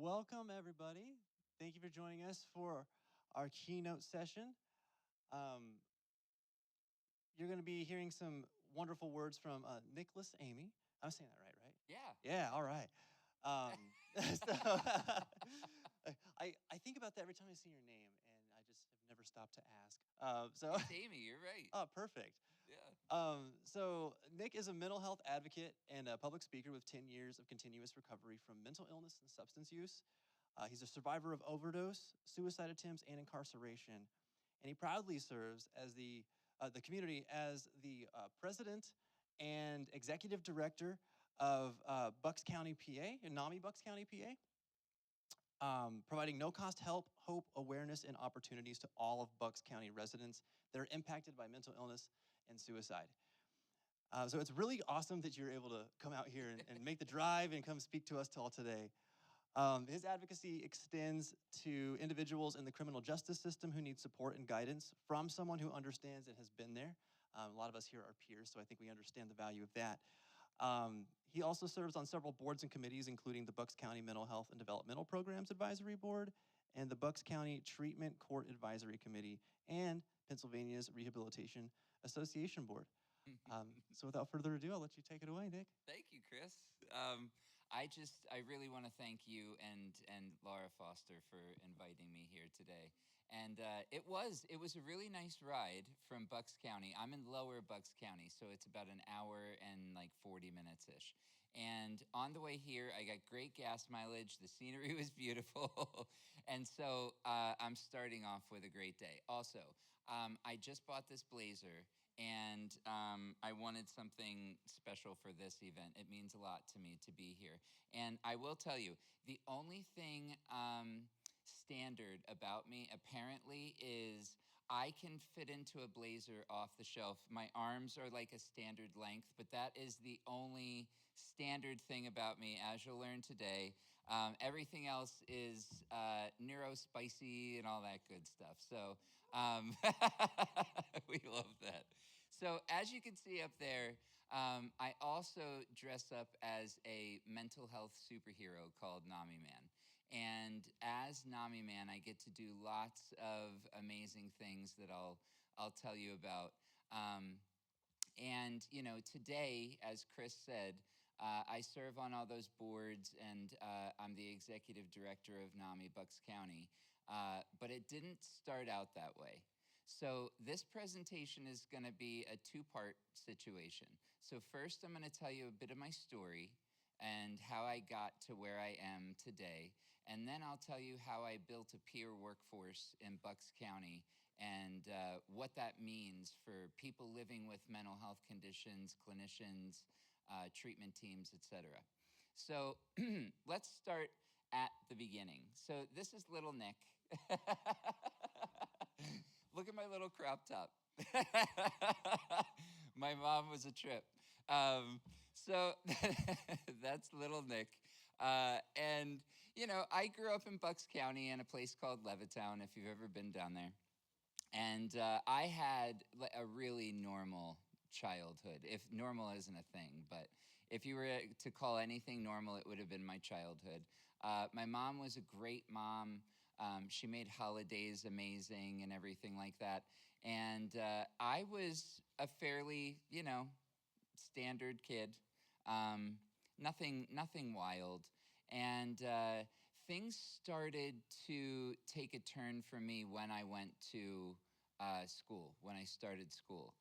Welcome, everybody. Thank you for joining us for our keynote session. Um, you're going to be hearing some wonderful words from Nicholas Emeigh. I'm saying that right? Yeah. Yeah, all right. So I think about that every time I see your name, and I just have never stopped to ask. It's Amy, you're right. Oh, perfect. Yeah. So Nick is a mental health advocate and a public speaker with 10 years of continuous recovery from mental illness and substance use. He's a survivor of overdose, suicide attempts, and incarceration, and he proudly serves as the community as the president and executive director of Bucks County, PA, and NAMI Bucks County, PA, providing no-cost help, hope, awareness, and opportunities to all of Bucks County residents that are impacted by mental illness and suicide. So it's really awesome that you're able to come out here and make the drive and come speak to us all today. His advocacy extends to individuals in the criminal justice system who need support and guidance from someone who understands and has been there. A lot of us here are peers, so I think we understand the value of that. He also serves on several boards and committees, including the Bucks County Mental Health and Developmental Programs Advisory Board and the Bucks County Treatment Court Advisory Committee and Pennsylvania's Rehabilitation Association Board. So without further ado, I'll let you take it away, Nick. Thank you, Chris. I really want to thank you and Laura Foster for inviting me here today. And it was a really nice ride from Bucks County. I'm in Lower Bucks County, so it's about an hour and like 40 minutes ish. And on the way here, I got great gas mileage. The scenery was beautiful, and so I'm starting off with a great day. Also, I just bought this blazer. And I wanted something special for this event. It means a lot to me to be here. And I will tell you, the only thing standard about me apparently is I can fit into a blazer off the shelf. My arms are like a standard length, but that is the only standard thing about me, as you'll learn today. Everything else is neurospicy and all that good stuff. So we love that. So as you can see up there, I also dress up as a mental health superhero called NAMI Man. And as NAMI Man, I get to do lots of amazing things that I'll tell you about. And, you know, today, as Chris said, I serve on all those boards, and I'm the executive director of NAMI Bucks County. But it didn't start out that way. So this presentation is going to be a two-part situation. So first, I'm going to tell you a bit of my story and how I got to where I am today. And then I'll tell you how I built a peer workforce in Bucks County and what that means for people living with mental health conditions, clinicians, treatment teams, etc. So let's start at the beginning. So this is little Nick. Look at my little crop top. My mom was a trip. So that's little Nick. And, you know, I grew up in Bucks County in a place called Levittown, if you've ever been down there. And I had a really normal childhood, if normal isn't a thing. But if you were to call anything normal, it would have been my childhood. My mom was a great mom. She made holidays amazing and everything like that. And I was a fairly, you know, standard kid, nothing wild. And things started to take a turn for me when I went to school, when I started school.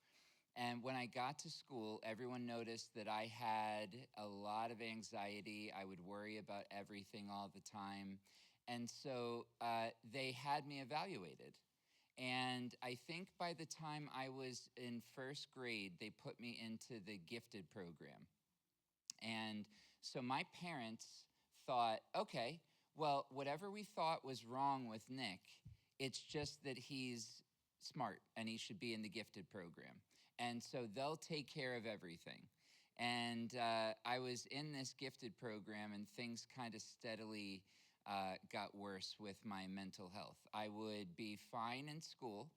And when I got to school, everyone noticed that I had a lot of anxiety. I would worry about everything all the time. And so they had me evaluated. And I think by the time I was in first grade, they put me into the gifted program. And so my parents thought, okay, well, whatever we thought was wrong with Nick, it's just that he's smart and he should be in the gifted program. And so they'll take care of everything. And I was in this gifted program, and things kind of steadily got worse with my mental health. I would be fine in school,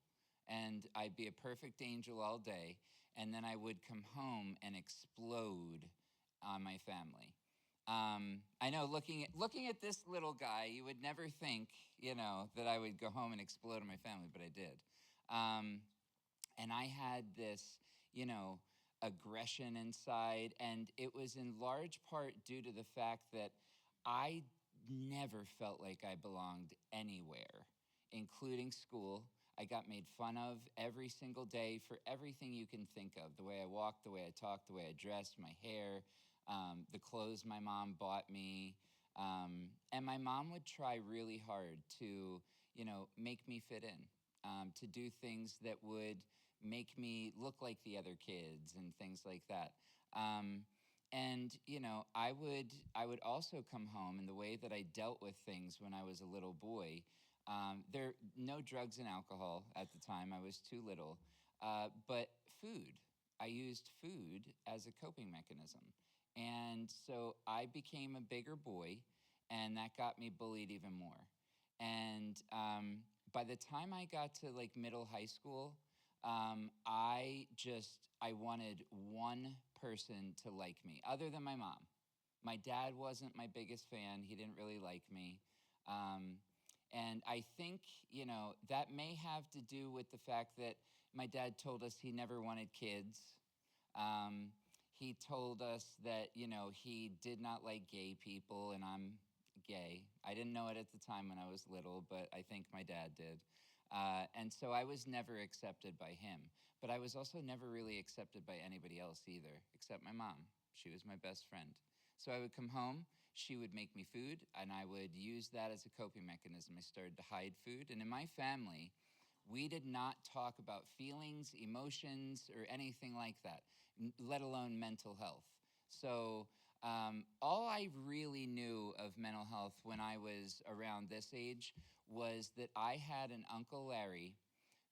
and I'd be a perfect angel all day, and then I would come home and explode on my family. I know looking at this little guy, you would never think, that I would go home and explode on my family, but I did. Um, and I had this, you know, aggression inside, and it was in large part due to the fact that I never felt like I belonged anywhere, including school. I got made fun of every single day for everything you can think of: the way I walked, the way I talked, the way I dressed, my hair, the clothes my mom bought me. And my mom would try really hard to, make me fit in, to do things that would make me look like the other kids and things like that. Um, and I would also come home, and the way that I dealt with things when I was a little boy, there no drugs and alcohol at the time. I was too little, but food. I used food as a coping mechanism, and so I became a bigger boy, and that got me bullied even more. And by the time I got to like middle high school, I wanted one person to like me other than my mom. My dad wasn't my biggest fan. He didn't really like me. Um, and I think, that may have to do with the fact that my dad told us he never wanted kids. Um, he told us that, he did not like gay people, and I'm gay. I didn't know it at the time when I was little, but I think my dad did. And so I was never accepted by him. But I was also never really accepted by anybody else either, except my mom. She was my best friend. So I would come home, she would make me food, and I would use that as a coping mechanism. I started to hide food. And in my family, we did not talk about feelings, emotions, or anything like that, let alone mental health. So all I really knew of mental health when I was around this age was that I had an Uncle Larry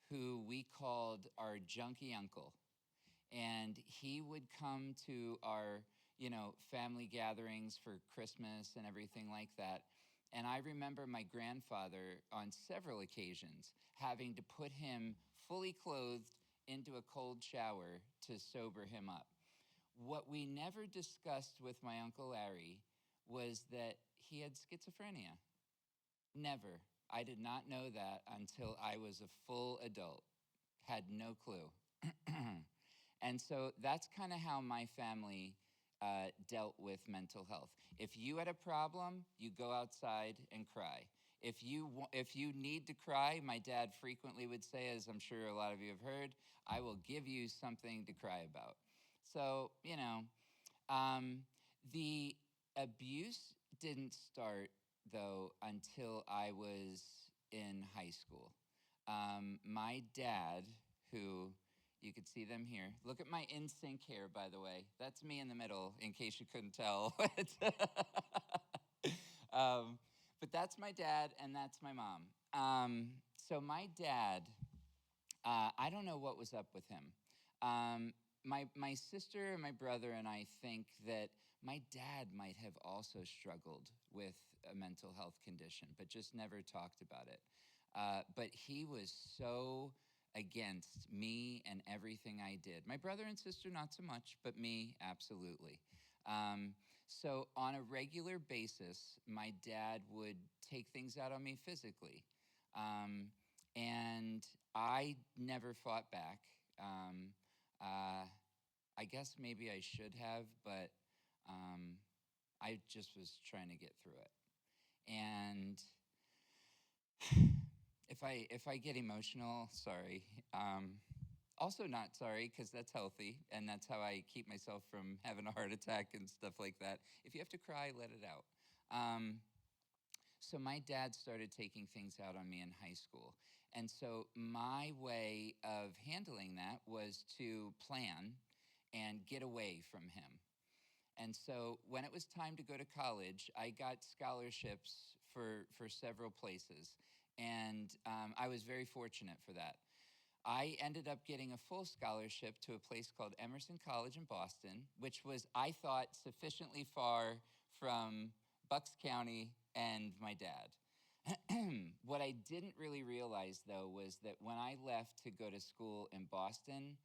who we called our junkie uncle. And he would come to our, family gatherings for Christmas and everything like that. And I remember my grandfather on several occasions having to put him fully clothed into a cold shower to sober him up. What we never discussed with my Uncle Larry was that he had schizophrenia. Never. I did not know that until I was a full adult. Had no clue. And so that's kind of how my family dealt with mental health. If you had a problem, you go outside and cry. If you need to cry, my dad frequently would say, as I'm sure a lot of you have heard, I will give you something to cry about. So, the abuse didn't start, though, until I was in high school. My dad, who you could see them here. Look at my in sync hair, by the way. That's me in the middle, in case you couldn't tell. um, but that's my dad, and that's my mom. So my dad, I don't know what was up with him. My sister and my brother and I think that my dad might have also struggled with a mental health condition, but just never talked about it. But he was so against me and everything I did. My brother and sister, not so much, but me, absolutely. So on a regular basis, my dad would take things out on me physically. Um, and I never fought back. Um, uh, I guess maybe I should have, but um, I just was trying to get through it. And if I get emotional, sorry. Also not sorry, because that's healthy, and that's how I keep myself from having a heart attack and stuff like that. If you have to cry, let it out. So my dad started taking things out on me in high school. And so my way of handling that was to plan and get away from him. And so when it was time to go to college, I got scholarships for several places. And I was very fortunate for that. I ended up getting a full scholarship to a place called Emerson College in Boston, which was, I thought, sufficiently far from Bucks County and my dad. What I didn't really realize, though, was that when I left to go to school in Boston,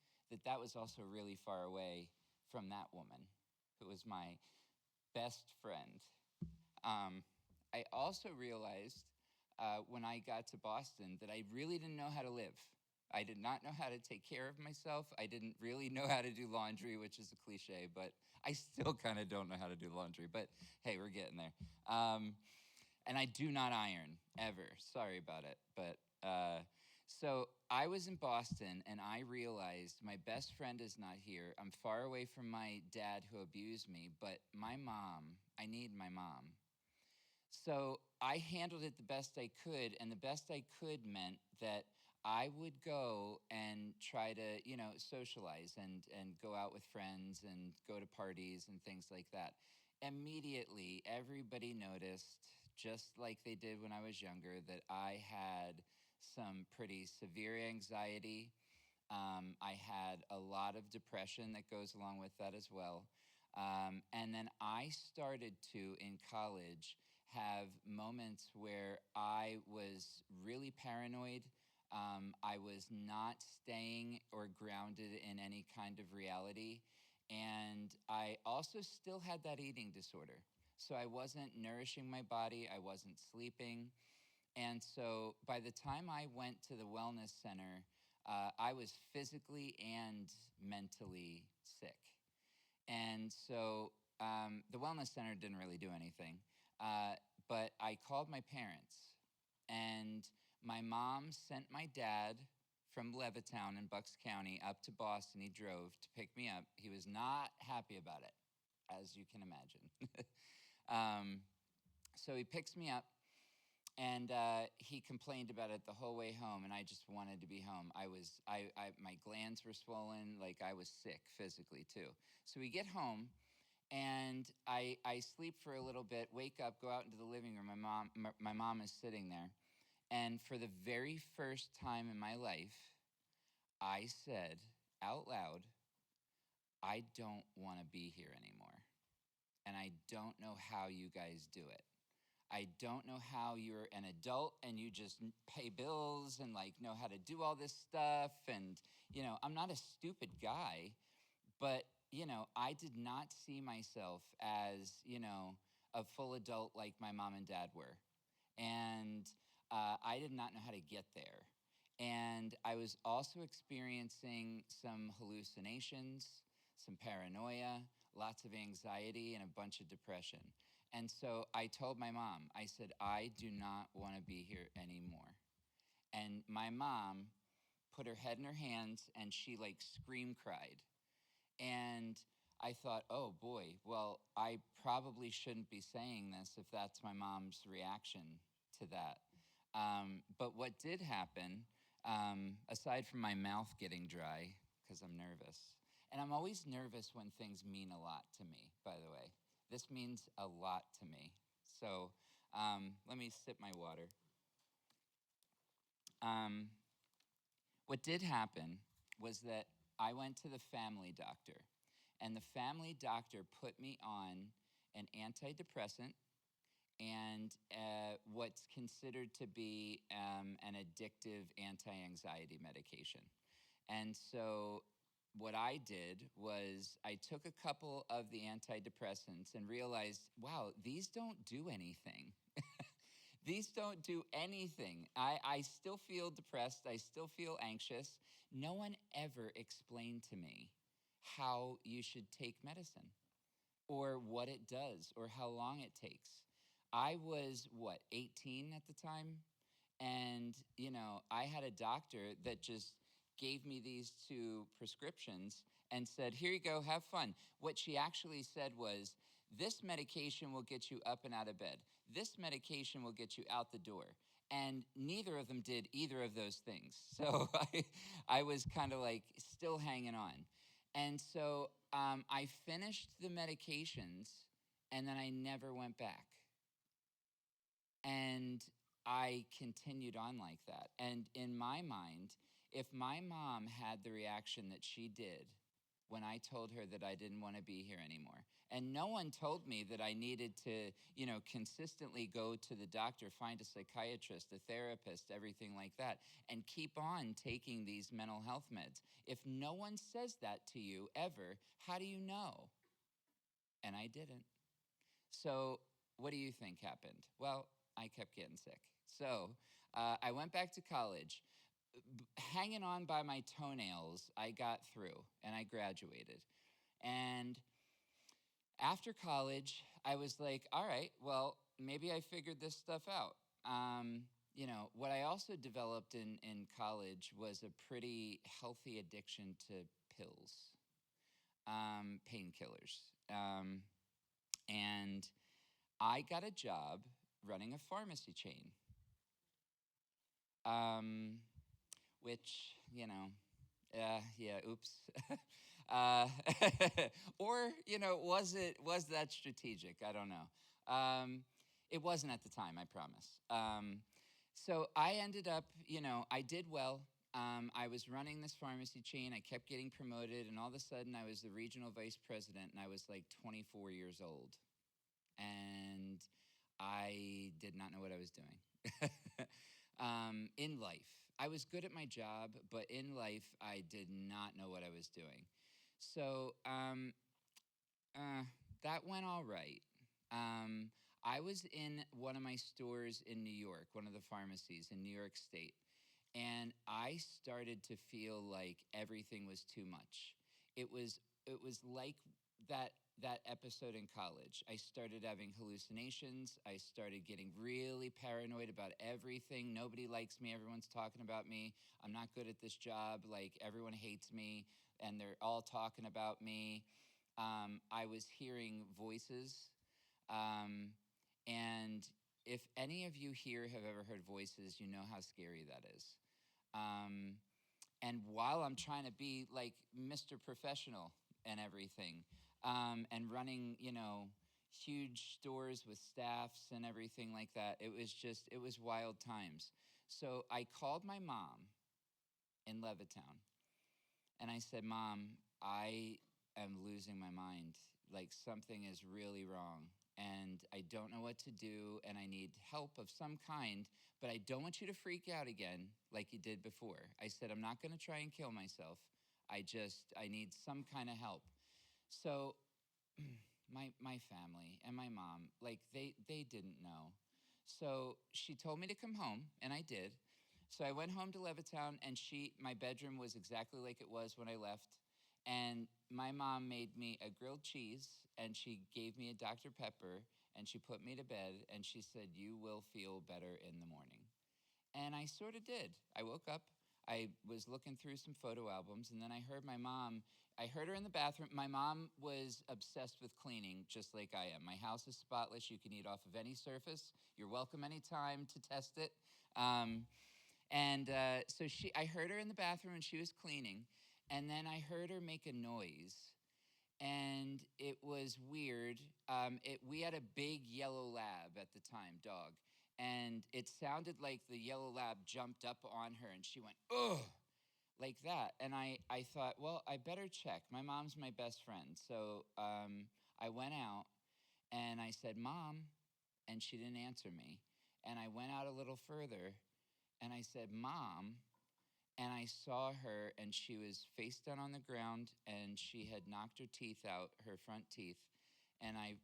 that was also really far away from that woman who was my best friend. I also realized when I got to Boston that I really didn't know how to live. I did not know how to take care of myself. I didn't really know how to do laundry, which is a cliche, but I still kind of don't know how to do laundry. But hey, we're getting there. And I do not iron ever. Sorry about it. But so I was in Boston and I realized my best friend is not here. I'm far away from my dad who abused me, but my mom, I need my mom. So I handled it the best I could, and the best I could meant that I would go and try to, socialize and go out with friends and go to parties and things like that. Immediately, everybody noticed, just like they did when I was younger, that I had some pretty severe anxiety. I had a lot of depression that goes along with that as well. And then I started to, in college, have moments where I was really paranoid. I was not staying or grounded in any kind of reality. And I also still had that eating disorder. So I wasn't nourishing my body, I wasn't sleeping. And so by the time I went to the wellness center, I was physically and mentally sick. And so the wellness center didn't really do anything. But I called my parents, and my mom sent my dad from Levittown in Bucks County up to Boston. He drove to pick me up. He was not happy about it, as you can imagine. So he picks me up, and he complained about it the whole way home, and I just wanted to be home. My glands were swollen, like I was sick physically too. So we get home, and I sleep for a little bit, wake up, go out into the living room. My mom is sitting there, and for the very first time in my life, I said out loud, "I don't want to be here anymore, and I don't know how you guys do it. I don't know how you're an adult and you just pay bills and like know how to do all this stuff. And, I'm not a stupid guy, but, I did not see myself as, a full adult like my mom and dad were. And I did not know how to get there. And I was also experiencing some hallucinations, some paranoia, lots of anxiety, and a bunch of depression. And so I told my mom, I said, "I do not want to be here anymore." And my mom put her head in her hands and she like scream cried. And I thought, oh boy, well, I probably shouldn't be saying this if that's my mom's reaction to that. But what did happen, aside from my mouth getting dry, because I'm nervous, and I'm always nervous when things mean a lot to me, by the way. This means a lot to me. So let me sip my water. What did happen was that I went to the family doctor, and the family doctor put me on an antidepressant and what's considered to be an addictive anti-anxiety medication. And so what I did was I took a couple of the antidepressants and realized, wow, these don't do anything. These don't do anything. I still feel depressed. I still feel anxious. No one ever explained to me how you should take medicine or what it does or how long it takes. I was, 18 at the time? And, I had a doctor that just gave me these two prescriptions and said, "Here you go, have fun." What she actually said was, "This medication will get you up and out of bed. This medication will get you out the door." And neither of them did either of those things. So I was kind of like still hanging on. And so I finished the medications and then I never went back. And I continued on like that. And in my mind, if my mom had the reaction that she did when I told her that I didn't want to be here anymore, and no one told me that I needed to, consistently go to the doctor, find a psychiatrist, a therapist, everything like that, and keep on taking these mental health meds. If no one says that to you ever, how do you know? And I didn't. So, what do you think happened? Well, I kept getting sick. So, I went back to college. Hanging on by my toenails, I got through and I graduated. And after college, I was like, all right, well, maybe I figured this stuff out. Um, what I also developed in college was a pretty healthy addiction to pills, painkillers. And I got a job running a pharmacy chain, um, which, yeah, oops. uh, or, was that strategic? I don't know. It wasn't at the time, I promise. So I ended up, I did well. I was running this pharmacy chain. I kept getting promoted, and all of a sudden, I was the regional vice president, and I was like 24 years old. And I did not know what I was doing in life. I was good at my job, but in life, I did not know what I was doing. So that went all right. I was in one of my stores in New York, one of the pharmacies in New York State, and I started to feel like everything was too much. It was like that that episode in college. I started having hallucinations. I started getting really paranoid about everything. Nobody likes me. Everyone's talking about me. I'm not good at this job. Like everyone hates me, and they're all talking about me. I was hearing voices, um, and if any of you here have ever heard voices, you know how scary that is. Um, and while I'm trying to be like Mr. Professional and everything, and running, huge stores with staffs and everything like that, it was wild times. So I called my mom in Levittown and I said, Mom, I am losing my mind. Like something is really wrong. And I don't know what to do. And I need help of some kind. But I don't want you to freak out again like you did before. I said, I'm not going to try and kill myself. I need some kind of help. So my family and my mom, like they didn't know. So she told me to come home, and I did. So I went home to Levittown, and my bedroom was exactly like it was when I left. And my mom made me a grilled cheese, and she gave me a Dr. Pepper, and she put me to bed, and she said, you will feel better in the morning. And I sort of did. I woke up, I was looking through some photo albums, and then I heard my mom. I heard her in the bathroom. My mom was obsessed with cleaning, just like I am. My house is spotless. You can eat off of any surface. You're welcome anytime to test it. So I heard her in the bathroom, and she was cleaning. And then I heard her make a noise, and it was weird. We had a big yellow lab at the time, dog, and it sounded like the yellow lab jumped up on her, and she went, ugh, like that. And I thought, well, I better check. My mom's my best friend. So I went out, and I said, Mom, and she didn't answer me. And I went out a little further, and I said, Mom, and I saw her, and she was face down on the ground, and she had knocked her teeth out, her front teeth. And I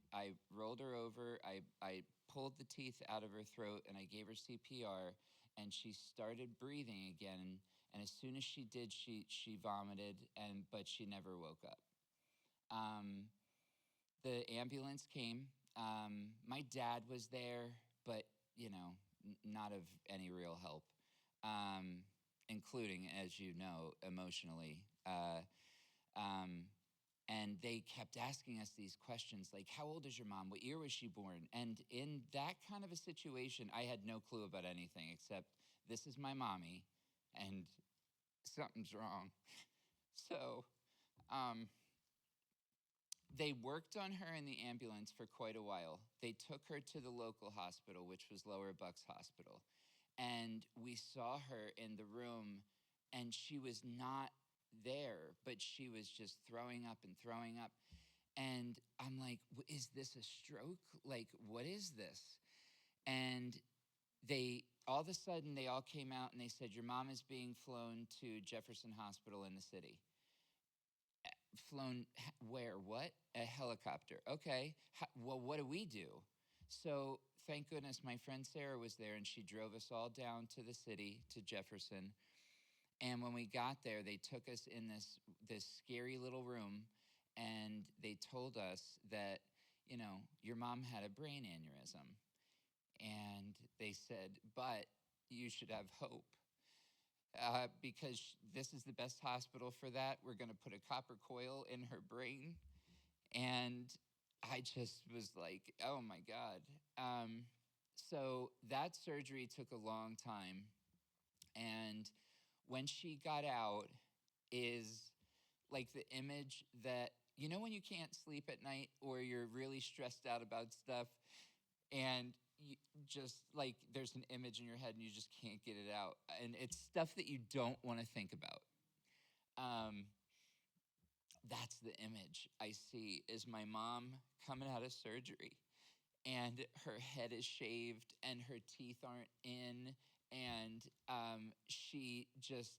rolled her over. I pulled the teeth out of her throat, and I gave her CPR, and she started breathing again. And as soon as she did, she vomited, but she never woke up. The ambulance came. My dad was there, but not of any real help. Including, as you know, emotionally. And they kept asking us these questions like, how old is your mom? What year was she born? And in that kind of a situation, I had no clue about anything except this is my mommy and something's wrong. So they worked on her in the ambulance for quite a while. They took her to the local hospital, which was Lower Bucks Hospital. And we saw her in the room, and she was not there, but she was just throwing up and throwing up. And I'm like, is this a stroke? Like, what is this? And all of a sudden, they all came out and they said, your mom is being flown to Jefferson Hospital in the city. flown where? What? A helicopter. Okay. Well, what do we do? So thank goodness my friend Sarah was there, and she drove us all down to the city, to Jefferson. And when we got there, they took us in this scary little room, and they told us that, your mom had a brain aneurysm. And they said, but you should have hope, because this is the best hospital for that. We're going to put a copper coil in her brain. And I just was like, oh my God. So that surgery took a long time. And when she got out is like the image that, when you can't sleep at night or you're really stressed out about stuff, and you just like there's an image in your head and you just can't get it out. And it's stuff that you don't want to think about. That's the image I see, is my mom coming out of surgery, and her head is shaved and her teeth aren't in. And she just,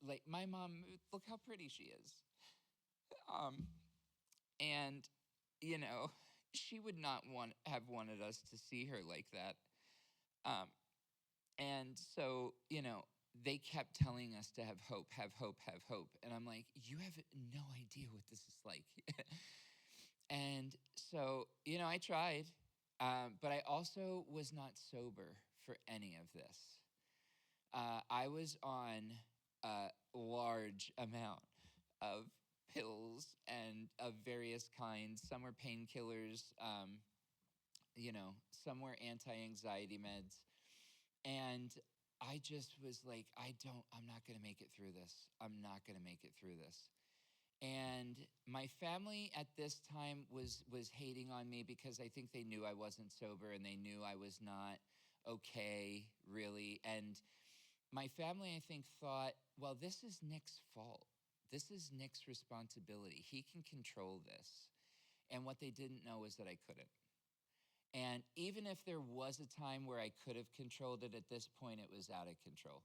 like, my mom, look how pretty she is. And, she would not have wanted us to see her like that. And so, they kept telling us to have hope, have hope, have hope. And I'm like, you have no idea what this is like. And so, I tried, but I also was not sober for any of this. I was on a large amount of pills and of various kinds. Some were painkillers, some were anti-anxiety meds. And I just was like, I'm not going to make it through this. I'm not going to make it through this. And my family at this time was hating on me because I think they knew I wasn't sober, and they knew I was not okay, really. And my family, I think, thought, well, this is Nick's fault. This is Nick's responsibility. He can control this. And what they didn't know was that I couldn't. And even if there was a time where I could have controlled it, at this point, it was out of control.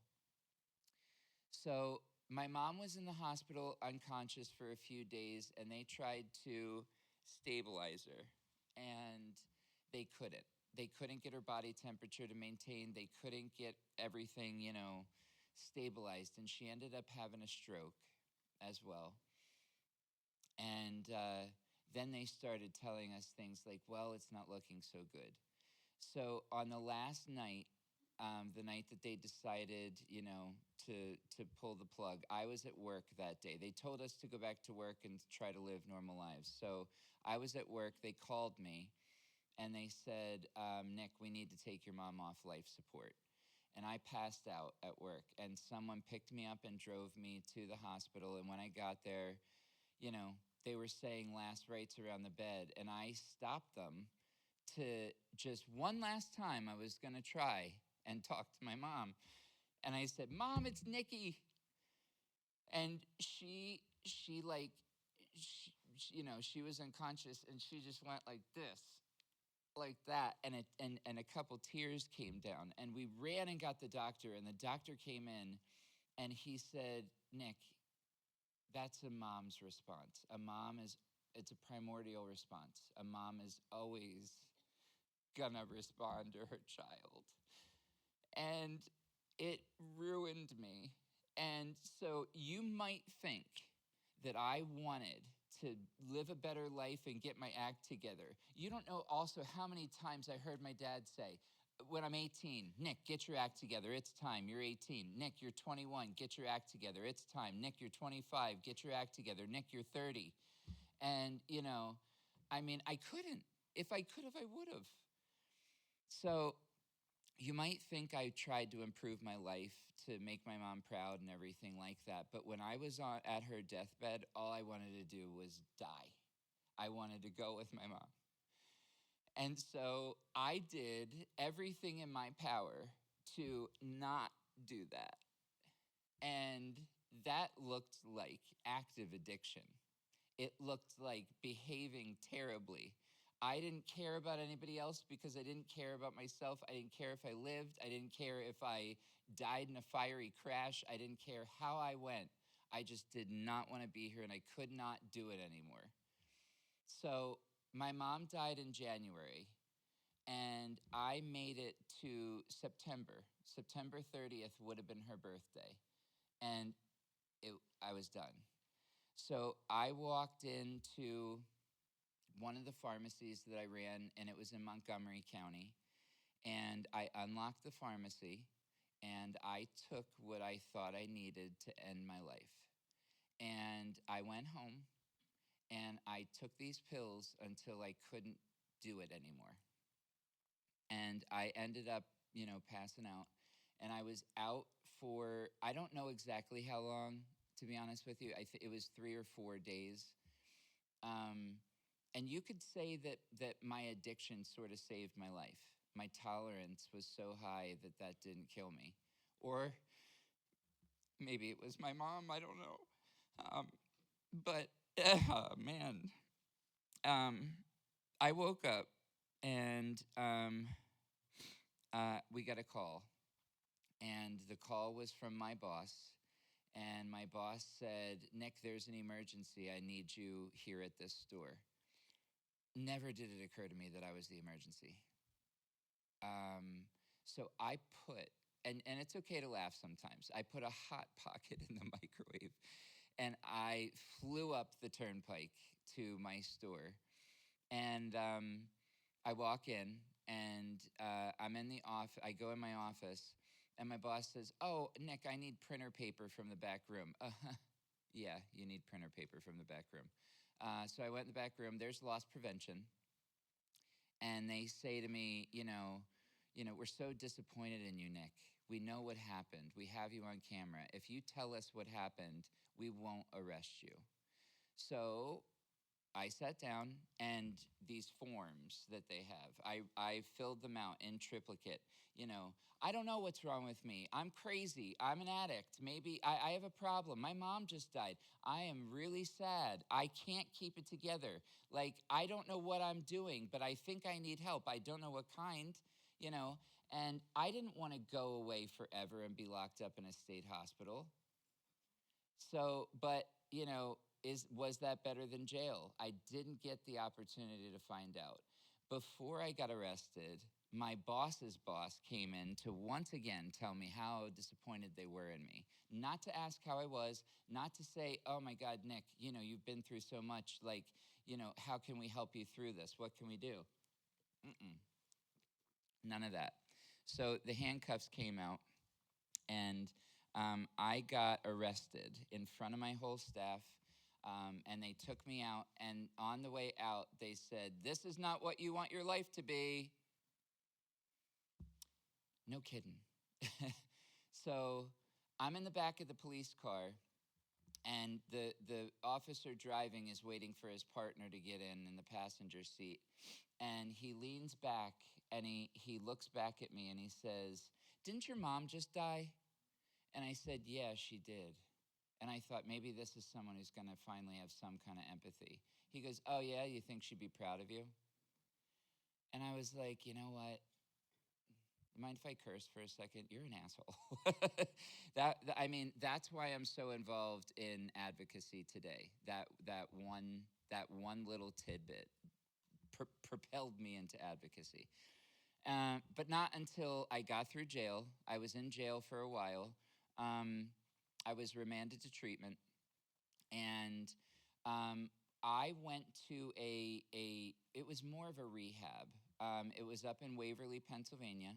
So my mom was in the hospital unconscious for a few days, and they tried to stabilize her, and they couldn't. They couldn't get her body temperature to maintain. They couldn't get everything, stabilized. And she ended up having a stroke as well. And then they started telling us things like, well, it's not looking so good. So on the last night, the night that they decided, to pull the plug, I was at work that day. They told us to go back to work and try to live normal lives. So I was at work. They called me, and they said, Nick, we need to take your mom off life support. And I passed out at work, and someone picked me up and drove me to the hospital. And when I got there, they were saying last rites around the bed, and I stopped them to just one last time. I was going to try and talk to my mom. And I said, Mom, it's Nikki. And she was unconscious, and she just went like this, like that. And a couple tears came down, and we ran and got the doctor, and the doctor came in, and he said, Nick, that's a mom's response. It's a primordial response. A mom is always gonna respond to her child. And it ruined me. And so you might think that I wanted to live a better life and get my act together. You don't know also how many times I heard my dad say, when I'm 18, Nick, get your act together. It's time. You're 18. Nick, you're 21. Get your act together. It's time. Nick, you're 25. Get your act together. Nick, you're 30. And, I couldn't. If I could have, I would have. So you might think I tried to improve my life to make my mom proud and everything like that. But when I was at her deathbed, all I wanted to do was die. I wanted to go with my mom. And so I did everything in my power to not do that. And that looked like active addiction. It looked like behaving terribly. I didn't care about anybody else because I didn't care about myself. I didn't care if I lived. I didn't care if I died in a fiery crash. I didn't care how I went. I just did not want to be here and I could not do it anymore. So my mom died in January and I made it to September. September 30th would have been her birthday. And I was done. So I walked into one of the pharmacies that I ran, and it was in Montgomery County. And I unlocked the pharmacy, and I took what I thought I needed to end my life. And I went home, and I took these pills until I couldn't do it anymore. And I ended up, passing out. And I was out for, I don't know exactly how long, to be honest with you. It was 3 or 4 days. Um, and you could say that my addiction sort of saved my life. My tolerance was so high that didn't kill me. Or maybe it was my mom, I don't know. But, man, um, I woke up and we got a call. And the call was from my boss. And my boss said, Nick, there's an emergency. I need you here at this store. Never did it occur to me that I was the emergency. So I put, and it's okay to laugh sometimes, I put a Hot Pocket in the microwave and I flew up the turnpike to my store. And I walk in and I'm in the office, I go in my office and my boss says, oh, Nick, I need printer paper from the back room. Yeah, you need printer paper from the back room. So I went in the back room, there's loss prevention. And they say to me, we're so disappointed in you, Nick. We know what happened. We have you on camera. If you tell us what happened, we won't arrest you. So I sat down and these forms that they have, I filled them out in triplicate. I don't know what's wrong with me. I'm crazy. I'm an addict. Maybe I have a problem. My mom just died. I am really sad. I can't keep it together. Like, I don't know what I'm doing, but I think I need help. I don't know what kind, and I didn't want to go away forever and be locked up in a state hospital. So, but, was that better than jail? I didn't get the opportunity to find out. Before I got arrested, my boss's boss came in to once again tell me how disappointed they were in me. Not to ask how I was, not to say, oh my God, Nick, you've been through so much. Like, how can we help you through this? What can we do? Mm-mm. None of that. So the handcuffs came out and I got arrested in front of my whole staff. And they took me out, and on the way out, they said, this is not what you want your life to be. No kidding. So I'm in the back of the police car, and the officer driving is waiting for his partner to get in the passenger seat. And he leans back, and he looks back at me, and he says, didn't your mom just die? And I said, yeah, she did. And I thought maybe this is someone who's going to finally have some kind of empathy. He goes, oh, yeah, you think she'd be proud of you? And I was like, you know what? Mind if I curse for a second? You're an asshole. That's why I'm so involved in advocacy today. That one little tidbit propelled me into advocacy. But not until I got through jail. I was in jail for a while. I was remanded to treatment, and I went to it was more of a rehab. It was up in Waverly, Pennsylvania,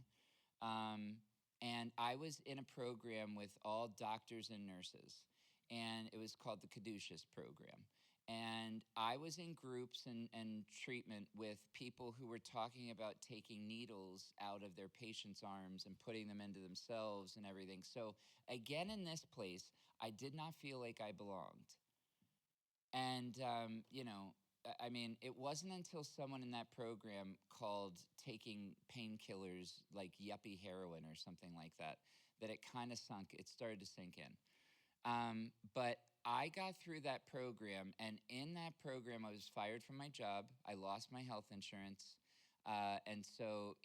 and I was in a program with all doctors and nurses, and it was called the Caduceus program. And I was in groups and treatment with people who were talking about taking needles out of their patients' arms and putting them into themselves and everything. So again, in this place, I did not feel like I belonged. And, it wasn't until someone in that program called taking painkillers like yuppie heroin or something like that, that it kind of it started to sink in. But I got through that program, and in that program, I was fired from my job. I lost my health insurance. And so,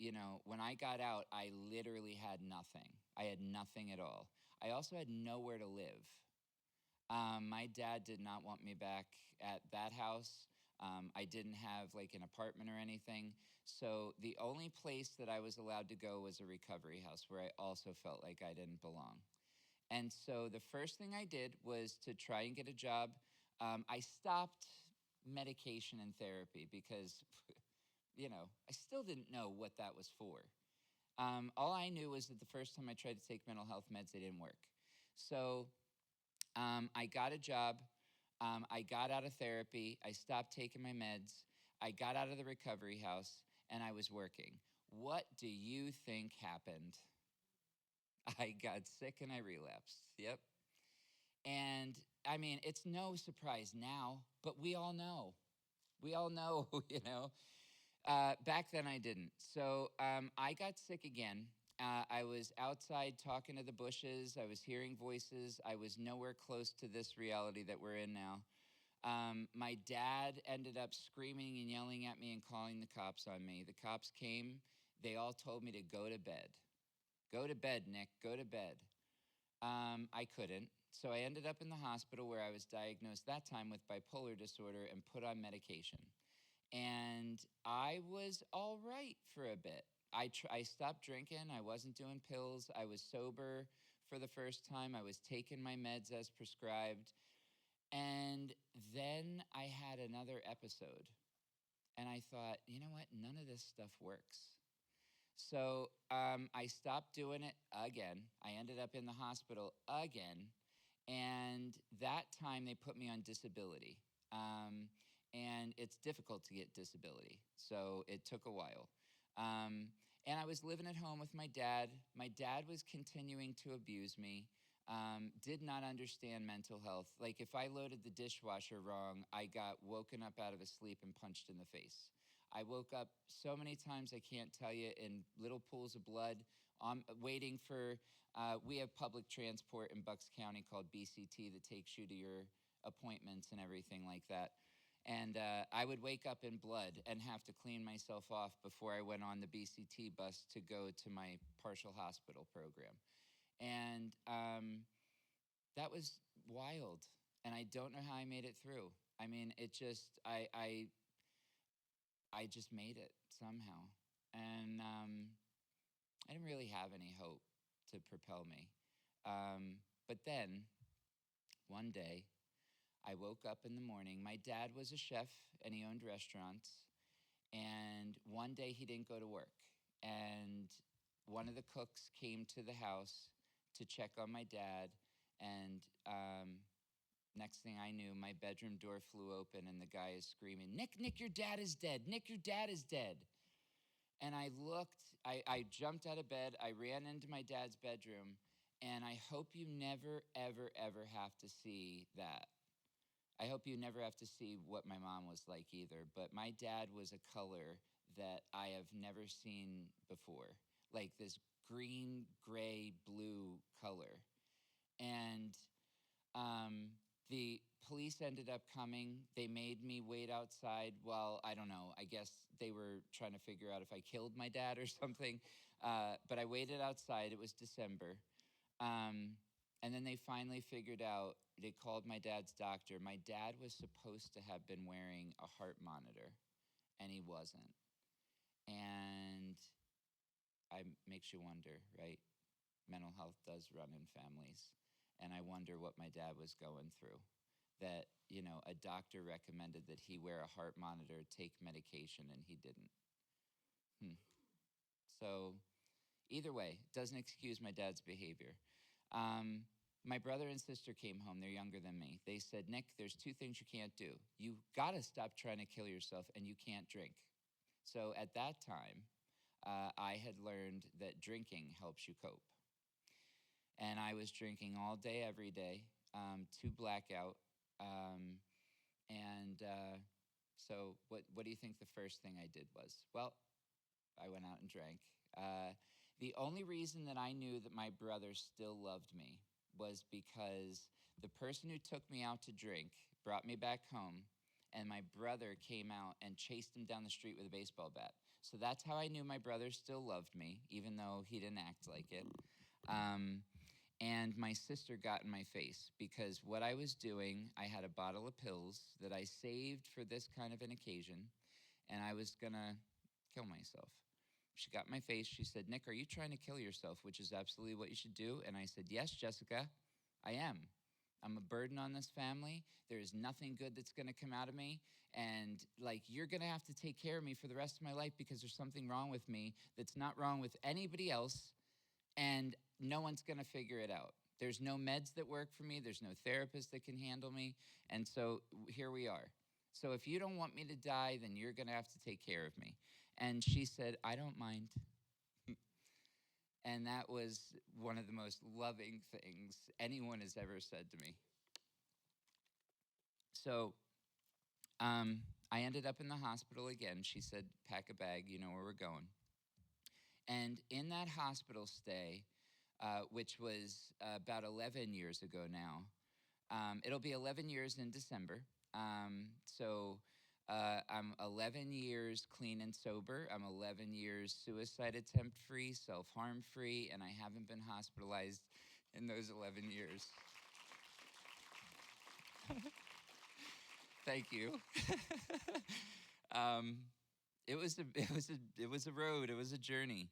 when I got out, I literally had nothing. I had nothing at all. I also had nowhere to live. My dad did not want me back at that house. I didn't have like an apartment or anything. So the only place that I was allowed to go was a recovery house where I also felt like I didn't belong. And so the first thing I did was to try and get a job. I stopped medication and therapy because, I still didn't know what that was for. All I knew was that the first time I tried to take mental health meds, they didn't work. So I got a job. I got out of therapy. I stopped taking my meds. I got out of the recovery house and I was working. What do you think happened? I got sick and I relapsed. Yep. And I mean, it's no surprise now, but we all know. We all know, Back then I didn't. So I got sick again. I was outside talking to the bushes. I was hearing voices. I was nowhere close to this reality that we're in now. My dad ended up screaming and yelling at me and calling the cops on me. The cops came. They all told me to go to bed. Go to bed, Nick. Go to bed. I couldn't. So I ended up in the hospital where I was diagnosed that time with bipolar disorder and put on medication. And I was all right for a bit. I stopped drinking. I wasn't doing pills. I was sober for the first time. I was taking my meds as prescribed. And then I had another episode. And I thought, you know what? None of this stuff works. So I stopped doing it again. I ended up in the hospital again. And that time they put me on disability. And it's difficult to get disability. So it took a while. And I was living at home with my dad. My dad was continuing to abuse me, did not understand mental health. Like if I loaded the dishwasher wrong, I got woken up out of a sleep and punched in the face. I woke up so many times I can't tell you in little pools of blood, waiting for, we have public transport in Bucks County called BCT that takes you to your appointments and everything like that. And I would wake up in blood and have to clean myself off before I went on the BCT bus to go to my partial hospital program. And that was wild. And I don't know how I made it through. I mean, it just, I just made it somehow. And I didn't really have any hope to propel me. But then, one day, I woke up in the morning. My dad was a chef and he owned restaurants. And one day he didn't go to work. And one of the cooks came to the house to check on my dad. And next thing I knew, my bedroom door flew open and the guy is screaming, Nick, your dad is dead. Nick, your dad is dead. And I looked, I jumped out of bed. I ran into my dad's bedroom. And I hope you never, ever, ever have to see that. I hope you never have to see what my mom was like either. But my dad was a color that I have never seen before, like this green, gray, blue color. And the police ended up coming. They made me wait outside while, I don't know, I guess they were trying to figure out if I killed my dad or something. But I waited outside. It was December. And then they finally figured out, they called my dad's doctor. My dad was supposed to have been wearing a heart monitor, and he wasn't. And it makes you wonder, right? Mental health does run in families. And I wonder what my dad was going through. That, a doctor recommended that he wear a heart monitor, take medication, and he didn't. So either way, doesn't excuse my dad's behavior. My brother and sister came home. They're younger than me. They said, Nick, there's two things you can't do. You got to stop trying to kill yourself, and you can't drink. So at that time, I had learned that drinking helps you cope. And I was drinking all day, every day, to blackout. So what do you think the first thing I did was? Well, I went out and drank. The only reason that I knew that my brother still loved me was because the person who took me out to drink brought me back home, and my brother came out and chased him down the street with a baseball bat. So that's how I knew my brother still loved me, even though he didn't act like it. And my sister got in my face because what I was doing, I had a bottle of pills that I saved for this kind of an occasion, and I was gonna kill myself. She got in my face. She said, Nick, are you trying to kill yourself? Which is absolutely what you should do. And I said, yes, Jessica, I am. I'm a burden on this family. There is nothing good that's going to come out of me. And like, you're going to have to take care of me for the rest of my life because there's something wrong with me that's not wrong with anybody else. And no one's going to figure it out. There's no meds that work for me. There's no therapist that can handle me. And so here we are. So if you don't want me to die, then you're going to have to take care of me. And she said, I don't mind. And that was one of the most loving things anyone has ever said to me. So I ended up in the hospital again. She said, pack a bag, you know where we're going. And in that hospital stay, which was about 11 years ago now, it'll be 11 years in December. I'm 11 years clean and sober. I'm 11 years suicide attempt free, self-harm free, and I haven't been hospitalized in those 11 years. Thank you. It was a road. It was a journey.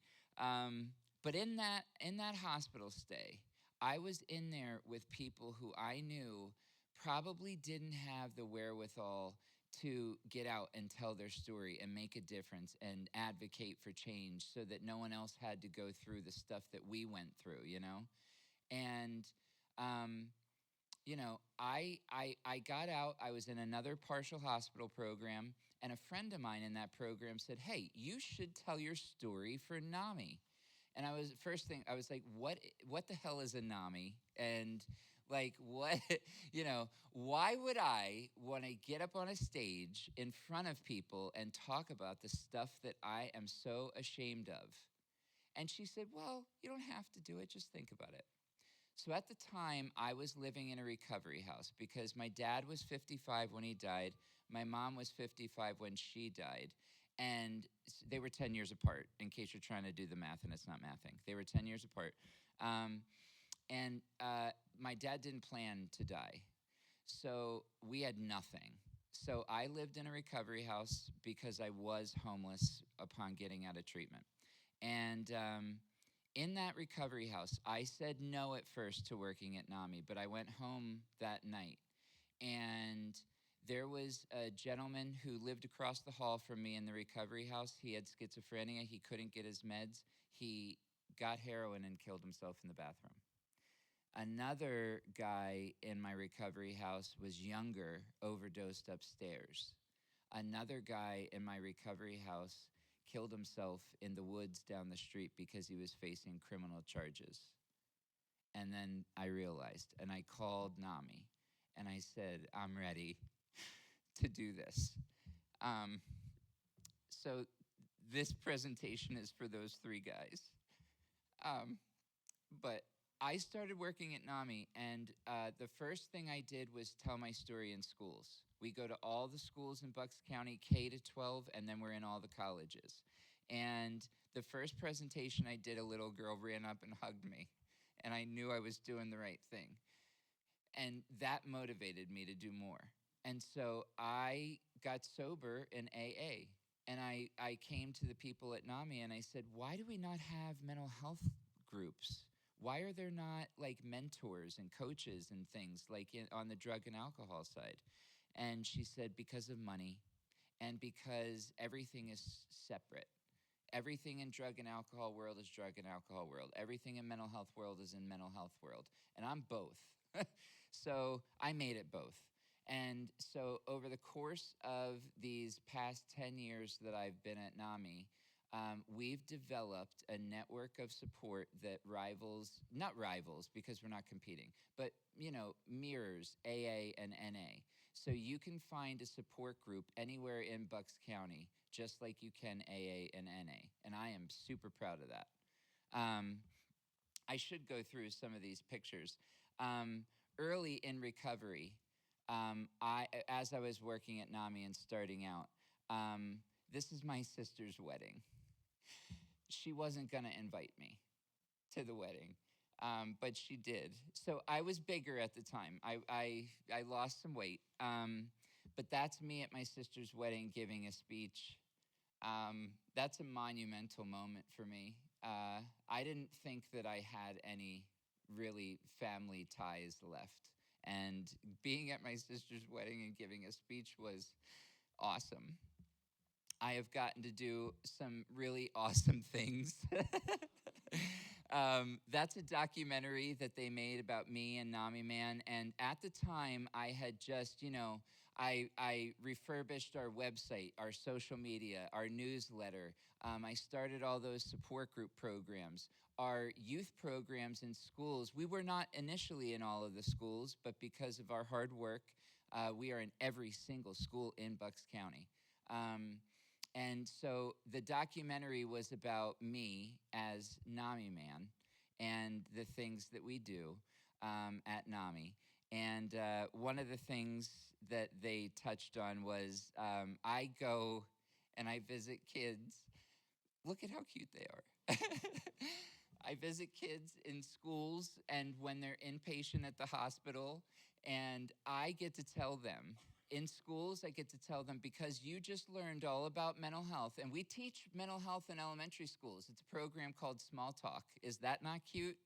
But in that hospital stay, I was in there with people who I knew probably didn't have the wherewithal to get out and tell their story and make a difference and advocate for change so that no one else had to go through the stuff that we went through, you know? And, I got out. I was in another partial hospital program, and a friend of mine in that program said, hey, you should tell your story for NAMI. And I was like, what the hell is a NAMI? And like, what, why would I want to get up on a stage in front of people and talk about the stuff that I am so ashamed of? And she said, well, you don't have to do it. Just think about it. So at the time, I was living in a recovery house because my dad was 55 when he died. My mom was 55 when she died. And they were 10 years apart, in case you're trying to do the math and it's not mathing. They were 10 years apart. And my dad didn't plan to die. So we had nothing. So I lived in a recovery house because I was homeless upon getting out of treatment. And in that recovery house, I said no at first to working at NAMI, but I went home that night. And there was a gentleman who lived across the hall from me in the recovery house. He had schizophrenia. He couldn't get his meds. He got heroin and killed himself in the bathroom. Another guy in my recovery house was younger, overdosed upstairs. Another guy in my recovery house killed himself in the woods down the street because he was facing criminal charges. And then I realized, and I called NAMI, and I said, I'm ready to do this. So this presentation is for those three guys. But I started working at NAMI, and the first thing I did was tell my story in schools. We go to all the schools in Bucks County, K to 12, and then we're in all the colleges. And the first presentation I did, a little girl ran up and hugged me, and I knew I was doing the right thing. And that motivated me to do more. And so I got sober in AA, and I came to the people at NAMI, and I said, why do we not have mental health groups? Why are there not like mentors and coaches and things like on the drug and alcohol side? And she said, because of money and because everything is separate. Everything in drug and alcohol world is drug and alcohol world. Everything in mental health world is in mental health world. And I'm both. So I made it both. And so over the course of these past 10 years that I've been at NAMI, we've developed a network of support that not rivals because we're not competing, but mirrors AA and NA. So you can find a support group anywhere in Bucks County, just like you can AA and NA. And I am super proud of that. I should go through some of these pictures. Early in recovery, as I was working at NAMI and starting out, this is my sister's wedding. She wasn't going to invite me to the wedding. but she did. So I was bigger at the time. I lost some weight. But that's me at my sister's wedding giving a speech. That's a monumental moment for me. I didn't think that I had any really family ties left. And being at my sister's wedding and giving a speech was awesome. I have gotten to do some really awesome things. That's a documentary that they made about me and NAMI Man. And at the time, I had just, I refurbished our website, our social media, our newsletter. I started all those support group programs, our youth programs in schools. We were not initially in all of the schools, but because of our hard work, we are in every single school in Bucks County. And so the documentary was about me as NAMI Man and the things that we do at NAMI. And one of the things that they touched on was I go and I visit kids. Look at how cute they are. I visit kids in schools and when they're inpatient at the hospital, and I get to tell them in schools, I get to tell them, because you just learned all about mental health, and we teach mental health in elementary schools. It's a program called Small Talk. Is that not cute?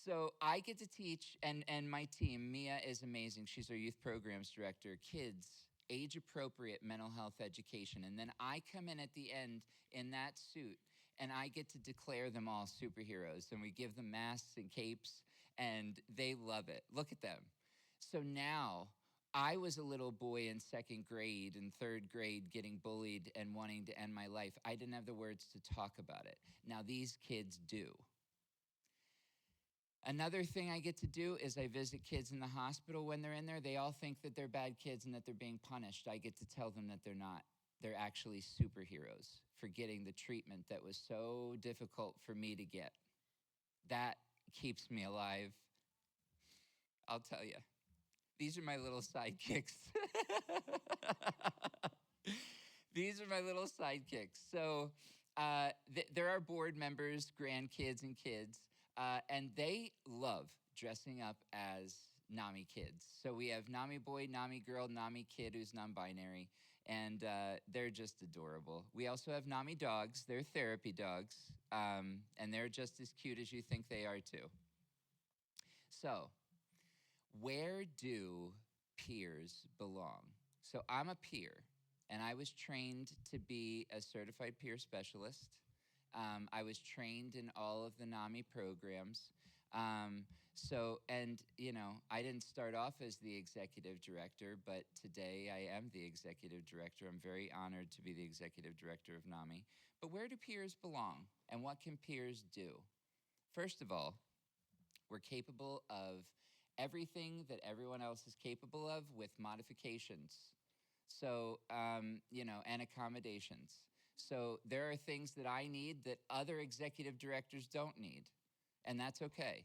So I get to teach, and my team, Mia is amazing. She's our youth programs director, kids, age-appropriate mental health education. And then I come in at the end in that suit, and I get to declare them all superheroes, and we give them masks and capes, and they love it. Look at them. So now, I was a little boy in second grade and third grade getting bullied and wanting to end my life. I didn't have the words to talk about it. Now these kids do. Another thing I get to do is I visit kids in the hospital when they're in there. They all think that they're bad kids and that they're being punished. I get to tell them that they're not. They're actually superheroes for getting the treatment that was so difficult for me to get. That keeps me alive. I'll tell you. These are my little sidekicks. These are my little sidekicks. So there are board members, grandkids, and kids, and they love dressing up as NAMI kids. So we have NAMI boy, NAMI girl, NAMI kid who's non-binary, and they're just adorable. We also have NAMI dogs. They're therapy dogs, and they're just as cute as you think they are too. So where do peers belong? So I'm a peer, and I was trained to be a certified peer specialist. I was trained in all of the NAMI programs. I didn't start off as the executive director, but today I am the executive director. I'm very honored to be the executive director of NAMI. But where do peers belong, and what can peers do? First of all, we're capable of everything that everyone else is capable of with modifications. So, and accommodations. So there are things that I need that other executive directors don't need, and that's okay.